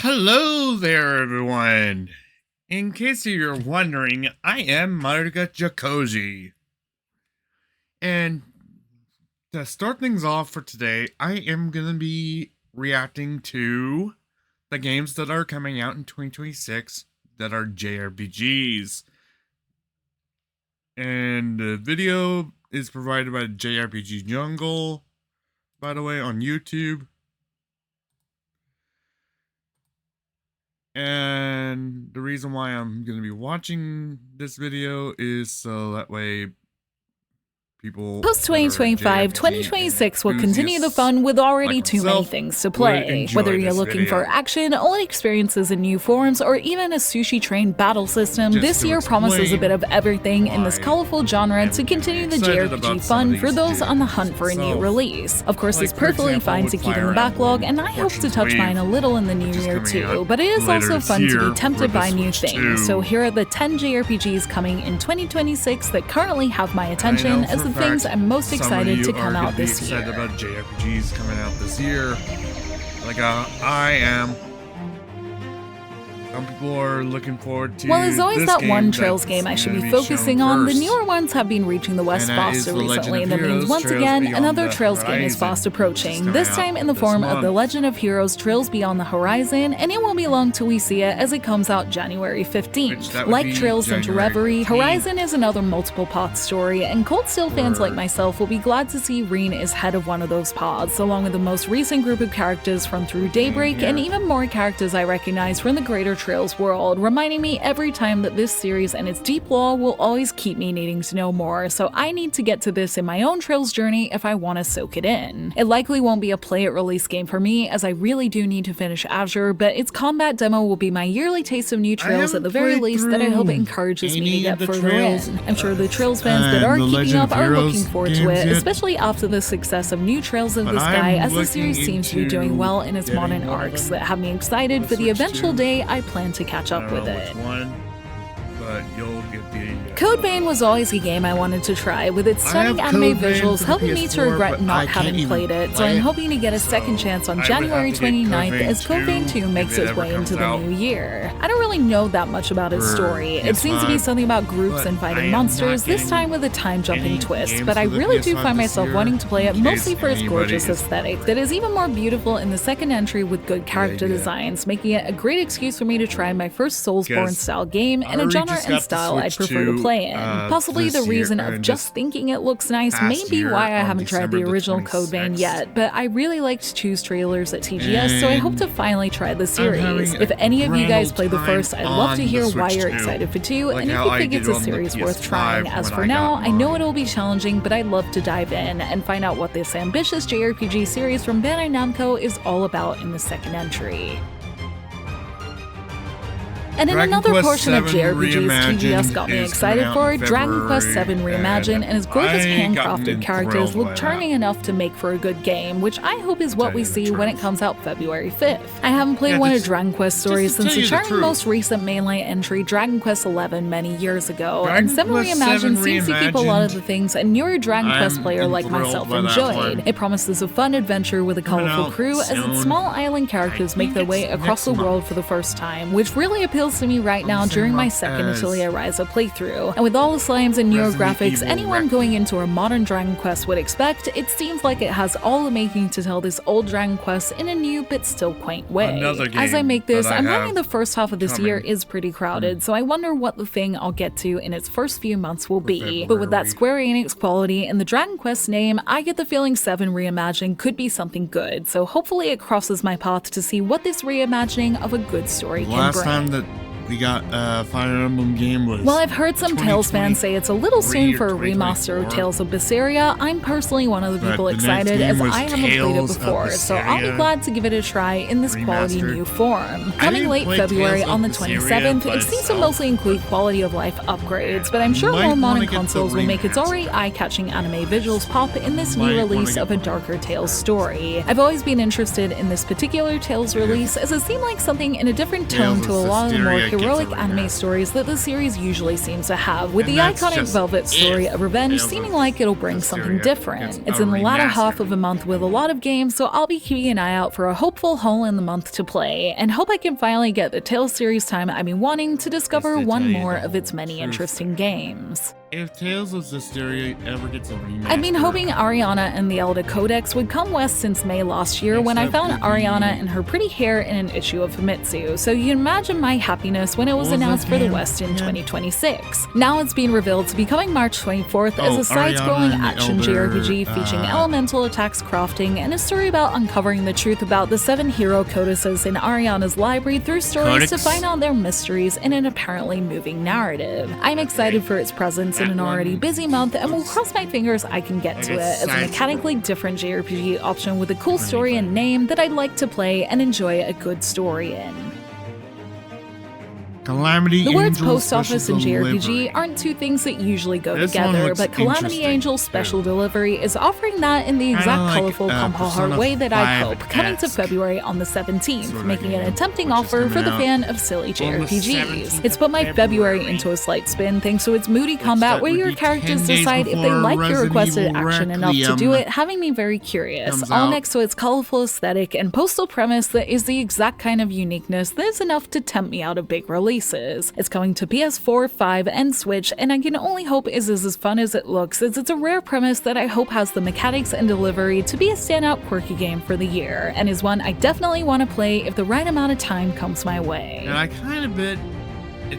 Hello there, everyone. In case you're wondering, I am Maruga Jakoji. And to start things off for today, I am going to be reacting to the games that are coming out in 2026 that are JRPGs. And the video is provided by JRPG Jungle, by the way, on YouTube. And the reason why I'm going to be watching this video is so that way Post 2025, 2026 will continue the fun with already too many things to play. Whether you're looking for action, old experiences in new forms, or even a sushi train battle system, this year promises a bit of everything in this colorful genre to continue the JRPG fun for those on the hunt for a new release. Of course, it's perfectly fine to keep in the backlog, and I hope to touch mine a little in the new year too, but it is also fun to be tempted by new things. So here are the 10 JRPGs coming in 2026 that currently have my attention as the things I'm most excited to come out this year. Excited about JRPGs coming out this year, like I am. Some people are looking forward to. Well, there's always that one Trails game I should be focusing on. The newer ones have been reaching the West faster recently. That means once again, another Trails game is fast approaching, this time in the form of The Legend of Heroes Trails Beyond the Horizon, and it won't be long till we see it as it comes out January 15th. Like Trails into Reverie, Horizon is another multiple path story, and Cold Steel fans like myself will be glad to see Reen is head of one of those paths, along with the most recent group of characters from Through Daybreak, and even more characters I recognize from the greater Trails world, reminding me every time that this series and its deep lore will always keep me needing to know more, so I need to get to this in my own Trails journey if I want to soak it in. It likely won't be a play-at-release game for me, as I really do need to finish Azure, but its combat demo will be my yearly taste of new Trails at the very least that I hope it encourages me to get further in. I'm sure the Trails fans that are keeping up are looking forward to it, especially after the success of new Trails of the Sky, as the series seems to be doing well in its modern arcs that have me excited for the eventual day I plan to catch up with it. But you'll get the Code Vein was always a game I wanted to try, with its stunning anime visuals helping me to regret not having played it, so I'm hoping to get a second chance on January 29th as Code Vein 2 makes its way into the new year. I don't really know that much about its story. It seems to be something about groups and fighting monsters, this time with a time-jumping twist, but I really do find myself wanting to play it mostly for its gorgeous aesthetic that is even more beautiful in the second entry with good character designs, making it a great excuse for me to try my first Soulsborne-style game in a genre and style I'd prefer to play in. Possibly the reason of just thinking it looks nice may be why I haven't tried the original Code Vein yet, but I really liked 2's trailers at TGS, so I hope to finally try the series. If any of you guys played the first, I'd love to hear why you're excited for 2, and if you think it's a series worth trying. As for now, I know it'll be challenging, but I'd love to dive in and find out what this ambitious JRPG series from Bandai Namco is all about in the second entry. And in another portion of JRPGs TGS got me excited for, Dragon Quest VII Reimagined and its gorgeous handcrafted characters look charming enough to make for a good game, which I hope is what we see when it comes out February 5th. I haven't played one of Dragon Quest stories since the charming most recent mainline entry Dragon Quest XI many years ago, and VII Reimagined seems to keep a lot of the things a newer Dragon Quest player like myself enjoyed. It promises a fun adventure with a colorful crew as its small island characters make their way across the world for the first time, which really appeals to me right now during my second Atelier Ryza playthrough. And with all the slimes and newer graphics anyone going into a modern Dragon Quest would expect, it seems like it has all the making to tell this old Dragon Quest in a new but still quaint way. As I make this, I'm learning the first half of this year is pretty crowded, so I wonder what the thing I'll get to in its first few months will be. But with that Square Enix quality in the Dragon Quest name, I get the feeling VII Reimagined could be something good, so hopefully it crosses my path to see what this reimagining of a good story can bring. We got Fire Emblem game was. While I've heard some Tales fans say it's a little soon for a remaster of Tales of Berseria, I'm personally one of the people excited as I haven't played it before, so I'll be glad to give it a try in this quality new form. Coming late February on the 27th, it seems to mostly include quality of life upgrades, but I'm sure more modern consoles will make its already eye-catching anime visuals pop in this new release of a darker Tales story. I've always been interested in this particular Tales release as it seemed like something in a different tone to a lot of the more heroic anime stories that the series usually seems to have, with the iconic Velvet story of revenge seeming like it'll bring something different. It's in the latter half of a month with a lot of games, so I'll be keeping an eye out for a hopeful hole in the month to play, and hope I can finally get the Tales series time I've been wanting to discover one more of its many interesting games. If Tales of Zestiria ever gets a remaster, I've been hoping Ariana and the Elder Codex would come west since May last year when I found Ariana and her pretty hair in an issue of Famitsu, so you can imagine my happiness when it was announced for the West in 2026. Now it's been revealed to be coming March 24th as a side-scrolling action JRPG featuring elemental attacks crafting and a story about uncovering the truth about the 7 hero codices in Ariana's library through stories to find out their mysteries in an apparently moving narrative. I'm excited for its presence in an already busy month, and will cross my fingers I can get to it as a mechanically different JRPG option with a cool story and name that I'd like to play and enjoy a good story in. Calamity The words Angel post office and Special JRPG Delivery. aren't two things that usually go This one together, looks but Calamity interesting, Angel too. Special Delivery is offering that in the exact like, colorful Compa Heart Persona way that I 5 hope, coming to esque February on the 17th, sort of making it a game, tempting which is offer for coming the out fan of silly on the JRPGs. 17th It's put my of February February. into a slight spin thanks to its moody combat that where would your be 10 characters days decide if they before like your Resident requested Evil action enough to Requiem do it, having me very curious, comes all out. next to its colorful aesthetic and postal premise that is the exact kind of uniqueness that is enough to tempt me out of big releases. It's coming to PS4, 5, and Switch, and I can only hope is as fun as it looks, as it's a rare premise that I hope has the mechanics and delivery to be a standout quirky game for the year, and is one I definitely want to play if the right amount of time comes my way. And I kind of bit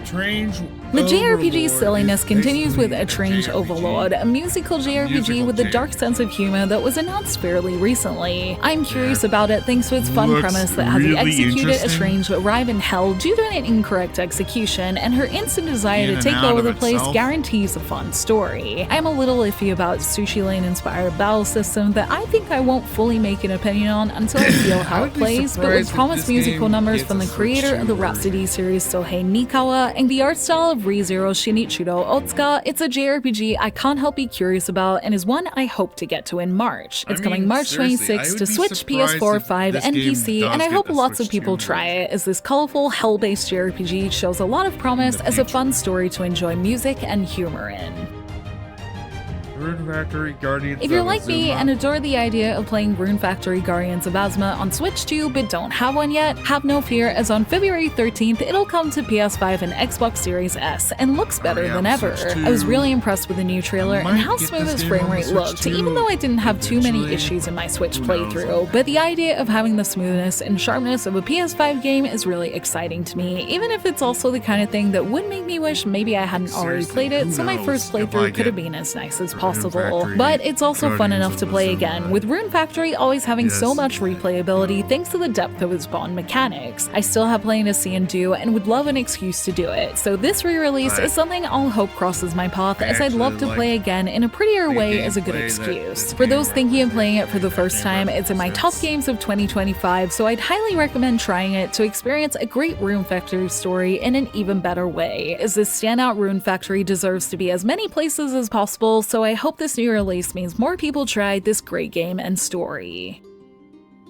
Strange. The JRPG Overlord silliness is continues with basically A Strange JRPG. Overlord, a musical JRPG with a dark sense of humor that was announced fairly recently. I'm curious about it thanks to its fun Looks premise that has the really executed interesting. Estranged arrive in hell due to an incorrect execution, and her instant desire In to and take out over of the place itself. guarantees a fun story. I'm a little iffy about Sushi Lane-inspired battle system that I think I won't fully make an opinion on until I feel I how would it be plays, but with surprised if promised this musical game numbers gets from the a creator Switch of the 2 Rhapsody series Sohei Nikawa and the art style of ReZero Shinichiro Otsuka, it's a JRPG I can't help be curious about and is one I hope to get to in March. It's coming March seriously, I 26th would to be Switch, surprised PS4, if 5, this and game PC, does and I get hope the lots of Switch people 2 try it, as this colorful, hell-based JRPG shows a lot of promise as a fun story to enjoy music and humor in. Rune Factory Guardians If you're of like me Azuma. and adore the idea of playing Rune Factory Guardians of Azuma on Switch 2 but don't have one yet, have no fear, as on February 13th it'll come to PS5 and Xbox Series S and looks better than ever. Switch I was 2. really impressed with the new trailer and Might how get smooth this its game frame on the rate Switch looked, 2 even though I didn't have too many eventually. issues in my Switch Who knows? playthrough. But the idea of having the smoothness and sharpness of a PS5 game is really exciting to me, even if it's also the kind of thing that would make me wish maybe I hadn't already Seriously, played it, who so my knows first if I playthrough could have get been as nice as Rune possible. Factory But it's also fun Guardians enough of to play Azuma. again, with Rune Factory always having so Yes. much replayability thanks to the depth of its Bond mechanics. I still have plenty to see and do, and would love an excuse to do it, so this re-release Right. is something I'll hope crosses my path, I as I'd love actually to play again in a prettier the way as a good gameplay that excuse. this For those game thinking of playing it for the represents, first that game time, it's in my top represents. games of 2025, so I'd highly recommend trying it to experience a great Rune Factory story in an even better way, as this standout Rune Factory deserves to be as many places as possible, so I hope this new release means more people try this great game and story.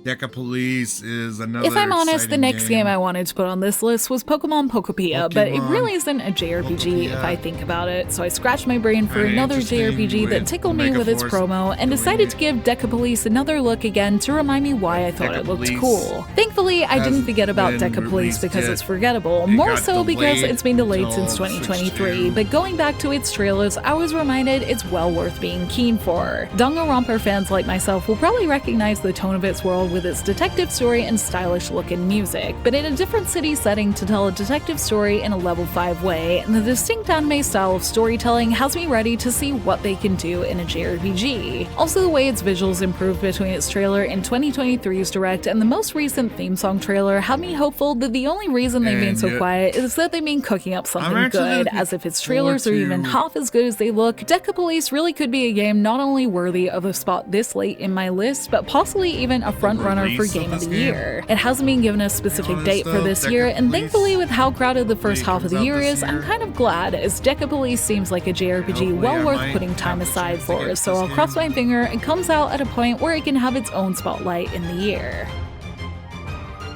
Deca Police is another. If I'm honest, the exciting next game I wanted to put on this list was Pokemon Pokopia, but it Pokemon really isn't a JRPG if I Pokopia. think about it, so I scratched my brain for Kinda another interesting JRPG that with tickled me with its Megaforce promo and doing decided it. to give Deca Police another look again to remind me why I thought it looked Deca cool. Police Thankfully, I didn't hasn't forget about been Deca Police released because yet. it's forgettable, It more got so because delayed it's been delayed until since Switch 2023, 2. but going back to its trailers, I was reminded it's well worth being keen for. Danganronpa fans like myself will probably recognize the tone of its world with its detective story and stylish look and music, but in a different city setting to tell a detective story in a level 5 way, and the distinct anime style of storytelling has me ready to see what they can do in a JRPG. Also, the way its visuals improved between its trailer in 2023's Direct and the most recent theme song trailer had me hopeful that the only reason they've been And so yet- quiet is that they've been cooking up something actually good, looking as if its trailers are forward even to- half as good as they look. Deca Police really could be a game not only worthy of a spot this late in my list, but possibly even a front runner for release of Game of this the game? Year. It hasn't been given a specific Honest date for though, this Deca year, and Police thankfully with how crowded the first half of the comes out year this is, I'm year. kind of glad, as Deca Police seems like a JRPG Hopefully well I worth might putting time have the aside chance to for, get so this I'll cross game. my finger it comes out at a point where it can have its own spotlight in the year.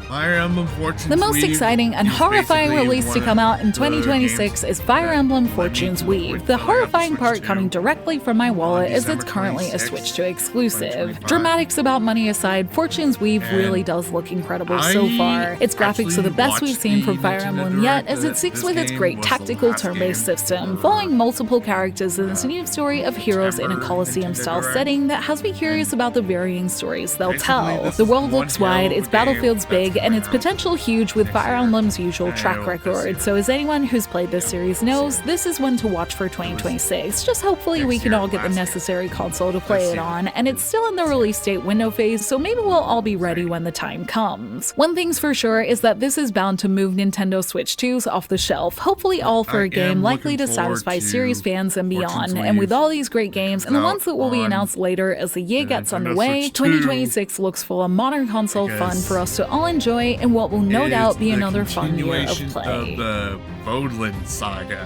Fire Emblem Fortunes The most Weave exciting and is horrifying basically release to one come of out in the 2026 games is Fire that Emblem let me Fortunes play Weave. it The when I got horrifying Switch part 2 coming directly from my wallet is it's December currently a 26th, Switch 2 exclusive. 2025. Dramatics about money aside, Fortunes Weave And really does look incredible so far. Its graphics are the best we've seen from Fire Emblem yet, as it seeks with its great tactical turn-based system, following multiple characters in this new story of heroes in a Colosseum-style setting that has me curious about the varying stories they'll tell. The world looks wide, its battlefields big, and its potential huge with Fire Emblem's usual track record, so as anyone who's played this series knows, this is one to watch for 2026. Just hopefully we can all get the necessary console to play it on, and it's still in the release date window phase, so maybe we'll all be ready when the time comes. One thing's for sure is that this is bound to move Nintendo Switch 2s off the shelf, hopefully all for a game likely to satisfy series fans and beyond. And with all these great games, and the ones that will be announced later as the year gets underway, 2026 looks full of modern console fun for us to all enjoy in what will no doubt be another fun year of play. Of the Bodland saga.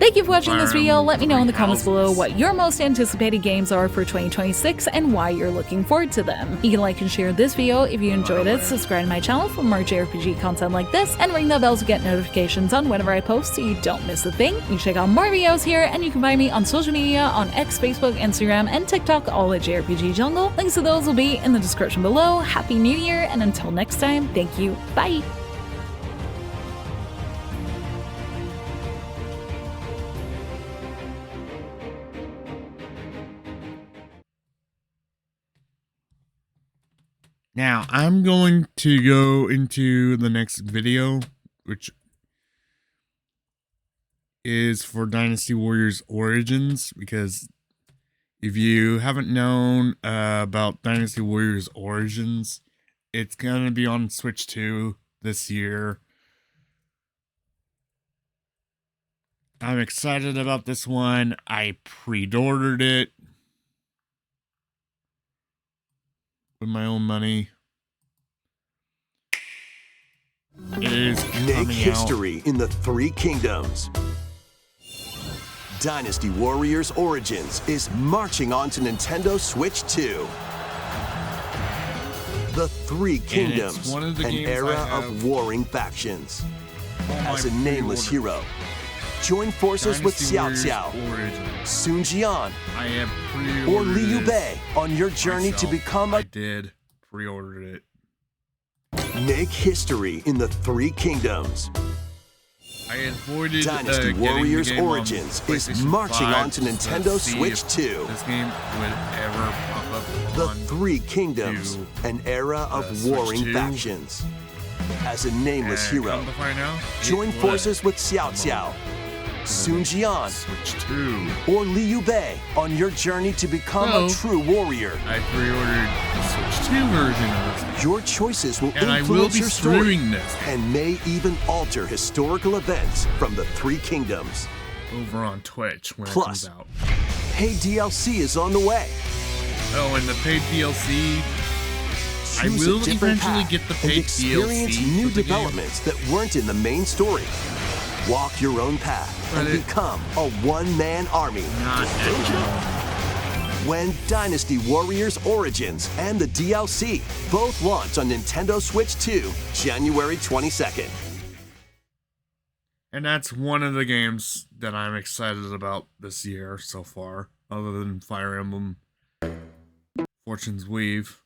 Thank you for watching this video. Let me know in the comments below what your most anticipated games are for 2026 and why you're looking forward to them. You can like and share this video if you enjoyed it, subscribe to my channel for more JRPG content like this, and ring the bell to get notifications on whenever I post so you don't miss a thing. You can check out more videos here, and you can find me on social media on X, Facebook, Instagram, and TikTok, all at JRPG Jungle. Links to those will be in the description below. Happy New Year, and until next time, thank you. Bye! Now, I'm going to go into the next video, which is for Dynasty Warriors Origins, because if you haven't known about Dynasty Warriors Origins, it's going to be on Switch 2 this year. I'm excited about this one. I pre-ordered it with my own money. It is Make history in the Three Kingdoms. Dynasty Warriors Origins is marching on to Nintendo Switch 2. The Three Kingdoms, an era of warring factions. As a nameless hero, join forces with Xiao Xiao, Sun Jian, or Liu Bei on your journey to become a... I did pre-order it. Make history in the Three Kingdoms. I avoided Dynasty Warriors Origins is marching on to Nintendo Switch 2. This game would ever pop up The on Three Kingdoms, an era of warring factions. As a nameless hero, join forces with Xiao Xiao, Sun Jian, or Liu Bei on your journey to become a true warrior. I pre-ordered the Switch 2 version of this. Your choices will and influence your story this and may even alter historical events from the Three Kingdoms. Over on Twitch when Plus, it comes out. Paid DLC is on the way. Oh, and the paid DLC. I Choose will a different eventually path get the and paid experience DLC new for the developments that weren't in the main story. Walk your own path and become a one-man army. Not When Dynasty Warriors Origins and the DLC both launch on Nintendo Switch 2, January 22nd. And that's one of the games that I'm excited about this year so far, other than Fire Emblem Fortune's Weave.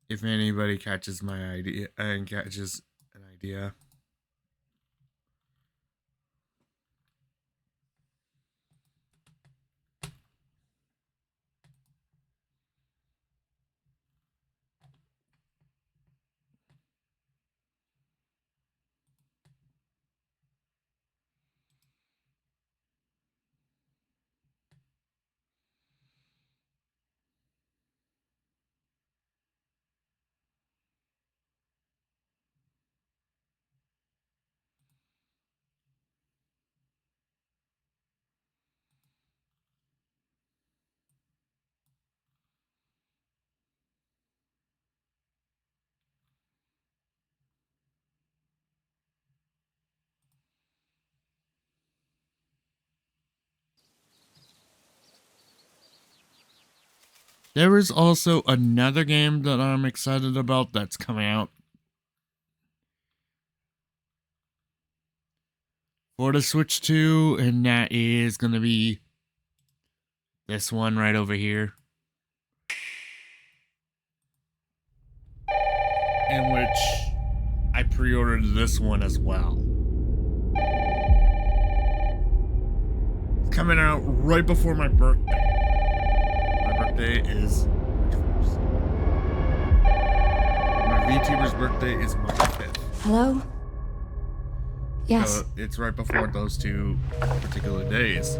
If anybody catches my idea and catches an idea. There is also another game that I'm excited about that's coming out for the Switch 2, and that is going to be this one right over here. In which I pre-ordered this one as well. It's coming out right before my birthday. My birthday is March 1st. My VTuber's birthday is March 5th. Hello? Yes. So it's right before those two particular days.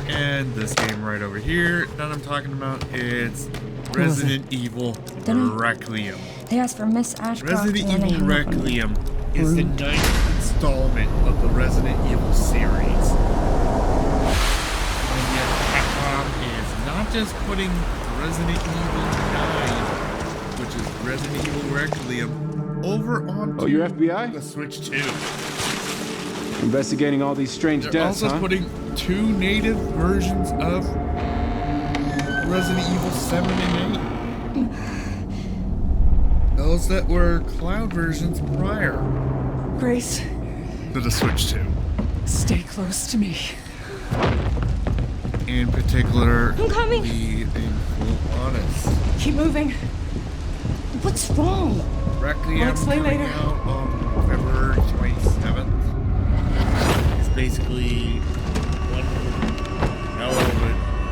And this game right over here that I'm talking about is Resident Evil Requiem. They asked for Miss Ashcroft. Resident Evil Requiem is the 9th installment of the Resident Evil series. And yet Capcom is not just putting Resident Evil 9, which is Resident Evil Requiem, over on your FBI? the Switch 2. Investigating all these strange They're deaths, also putting 2 native versions of Resident Evil 7 and 8. Those that were cloud versions prior Grace, to the Switch 2. stay close to me. In particular, I'm coming. be full honest. Keep moving. What's wrong? Requiem I'll explain coming later. out on February 27th. It's basically one hell of a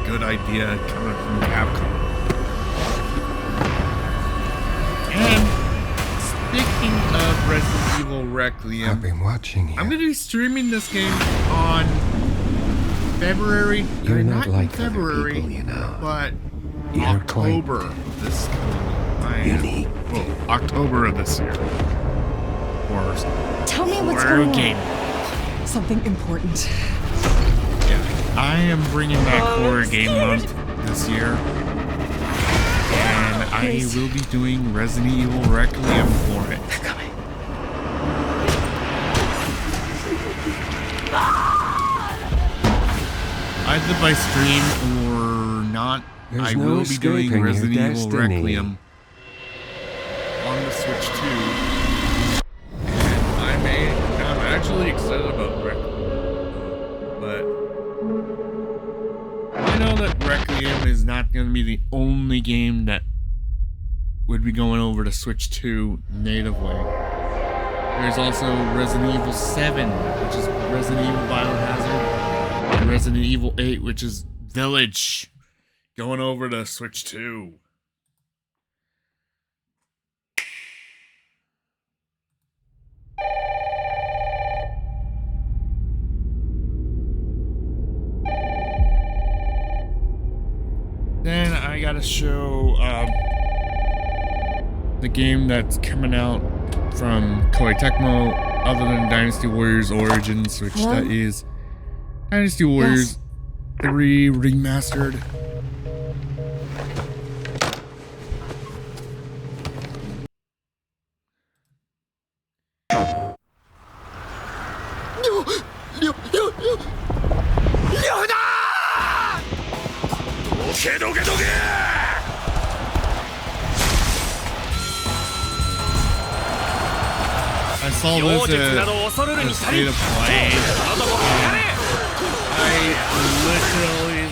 good idea coming from Capcom. And speaking of Resident Evil Requiem, I've been watching you. I'm going to be streaming this game on February. You're or not like in February, other people, you know. but You're quite October this unique. Well, October of this year. Or Tell me what's horror going on. game. Something important. Yeah, I am bringing back Horror Game Month this year, and I Grace. will be doing Resident Evil Requiem for it. They're coming. Either by stream or not, There's I no will be doing escaping your Resident Evil destiny. Requiem on the Switch 2. And I'm actually excited about Requiem, but I know that Requiem is not going to be the only game that would be going over to Switch 2 natively. There's also Resident Evil 7, which is Resident Evil Biohazard, and Resident Evil 8, which is Village, going over to Switch 2. Then I gotta show the game that's coming out from Koei Tecmo, other than Dynasty Warriors Origins, which Hello? that is Dynasty Warriors 3 Remastered. I saw this at a state of play. I literally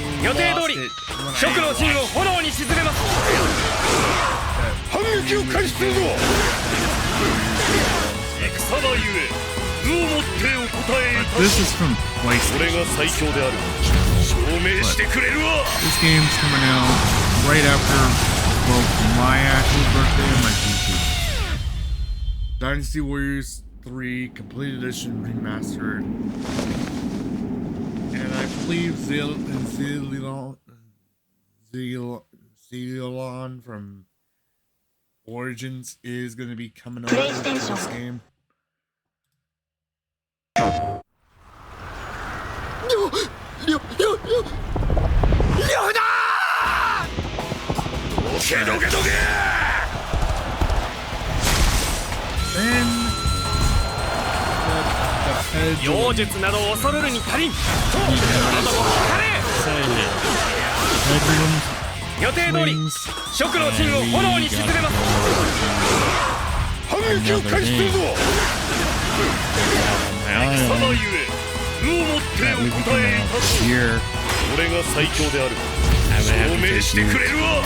lost it when But this is from PlayStation. This game's coming out right after both my actual birthday and my PC. Dynasty Warriors 3 Complete Edition Remastered. And I believe Zealon from Origins is going to be coming over to this game. Then Bedroom 予定通り食の陣を炎に沈めます。反撃を開始するぞ。そのゆえ武をもってお答えいたす。俺が最強である証明してくれるわ。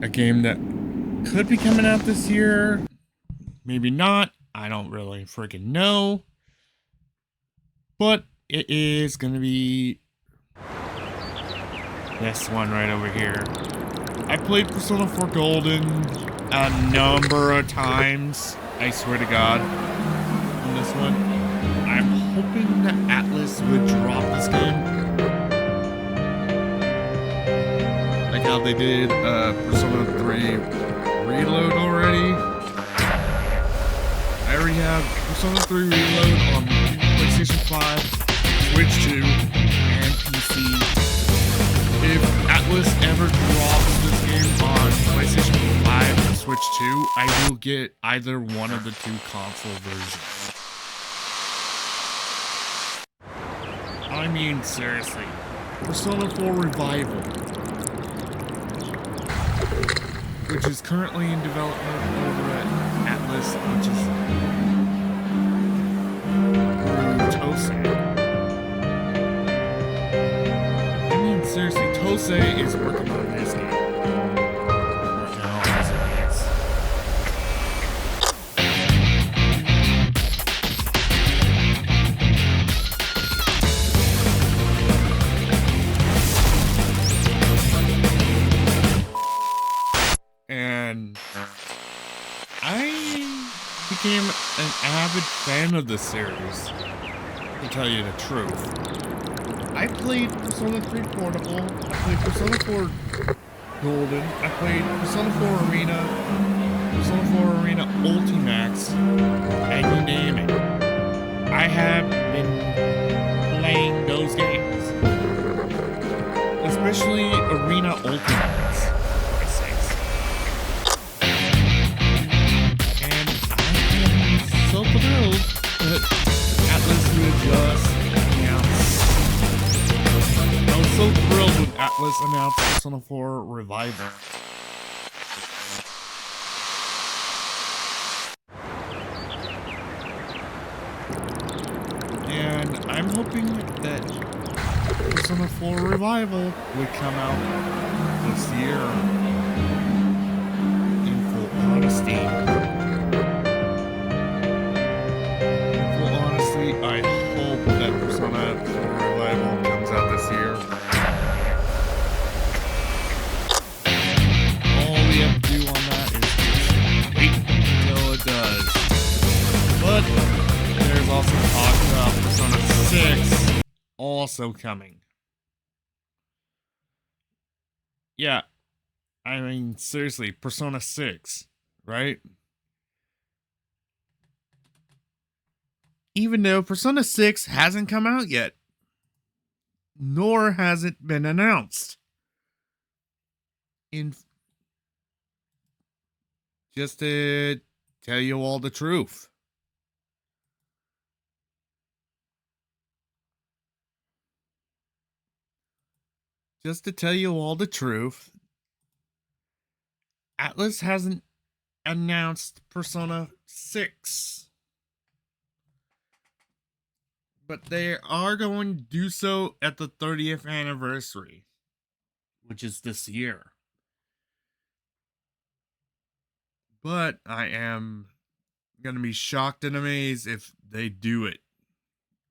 A game that could be coming out this year, maybe not. I don't really freaking know. But it is gonna be this one right over here. I played Persona 4 Golden a number of times, I swear to God, on this one. I'm hoping that Atlas would drop this game. Like how they did Persona 3 Reload already. I already have Persona 3 Reload on PlayStation 5, Switch 2, and PC. If Atlas ever drops this game on PlayStation 5 or Switch 2, I will get either one of the two console versions. I mean, seriously. Persona 4 Revival, which is currently in development over at Atlas, which is through Tosei. I mean, seriously, Tosei is working on this game right now as it is. And I became an avid fan of the series, to tell you the truth. I played Persona 3 Portable, I played Persona 4 Golden, I played Persona 4 Arena, Persona 4 Arena Ultimax, and you name it. I have been playing those games. Especially Arena Ultimax. So thrilled that Atlas would just announce. I was so thrilled when Atlas announced Persona 4 Revival. And I'm hoping that Persona 4 Revival would come out this year. In full honesty. I hope that Persona 4 Revival comes out this year. All we have to do on that is just wait until it does. But there's also talk about Persona 6 also coming. Yeah, I mean, seriously, Persona 6, right? Even though Persona 6 hasn't come out yet, nor has it been announced. Just to tell you all the truth. Just to tell you all the truth, Atlas hasn't announced Persona 6. But they are going to do so at the 30th anniversary, which is this year. But I am going to be shocked and amazed if they do it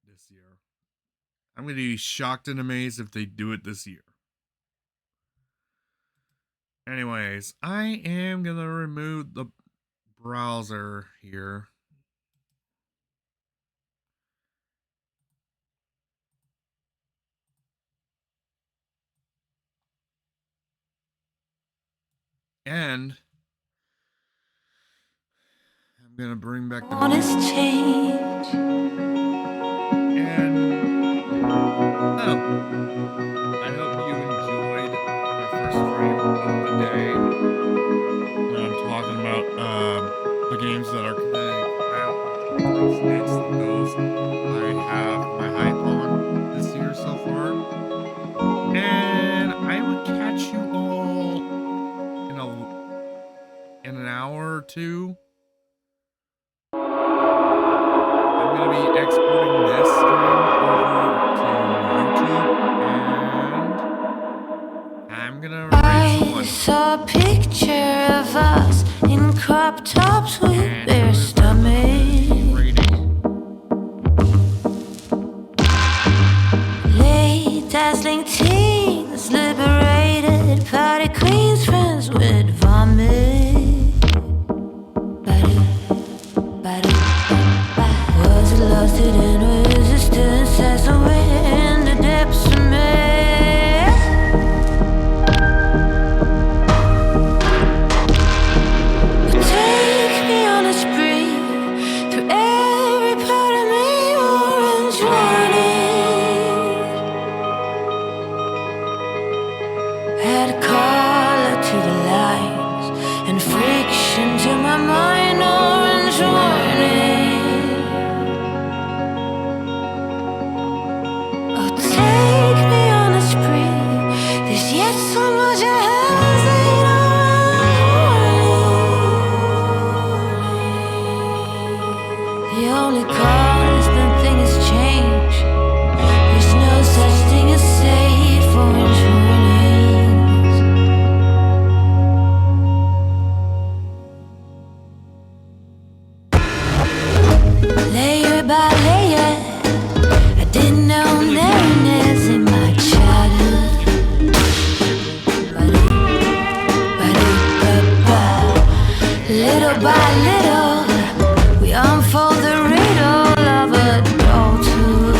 this year. I'm going to be shocked and amazed if they do it this year. Anyways, I am going to remove the browser here. And I'm gonna bring back the honest change. And I hope you enjoyed my first stream of the day. And I'm talking about the games that are coming out. 2. I'm going to be exporting this stream over to YouTube, and I'm going to read someone. I saw a picture of us in crop tops with bare stomachs. Late dazzling teens, liberated party queens, friends with vomit. Was it lost it in resistance as somewhere in the depths of me? Take me on a spree through every part of me, orange warning. Add color to the lines and friction to my mind, orange warning. Oh, take me on a spree. There's yet so much I haven't seen, orange warning. The only constant thing is change. There's no such thing as safe, orange warnings. Layer by layer, I didn't know narrowness in my childhood. Little by little, we unfold the riddle of adulthood.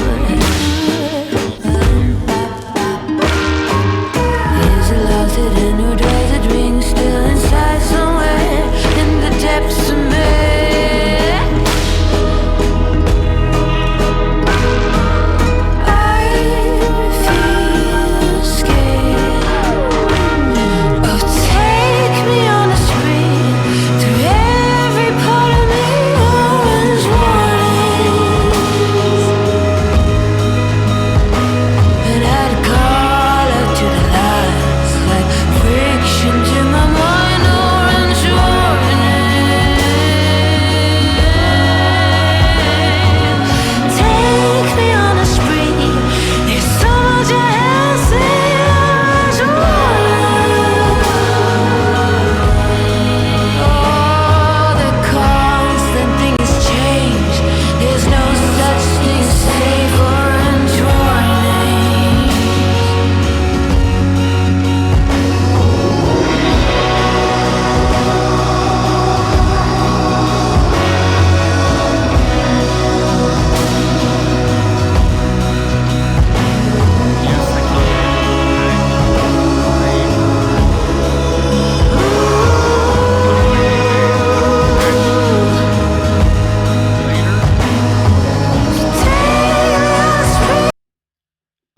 Is it lost it in your days? A drink still inside somewhere in the depths of me.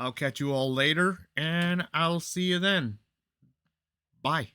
I'll catch you all later, and I'll see you then. Bye.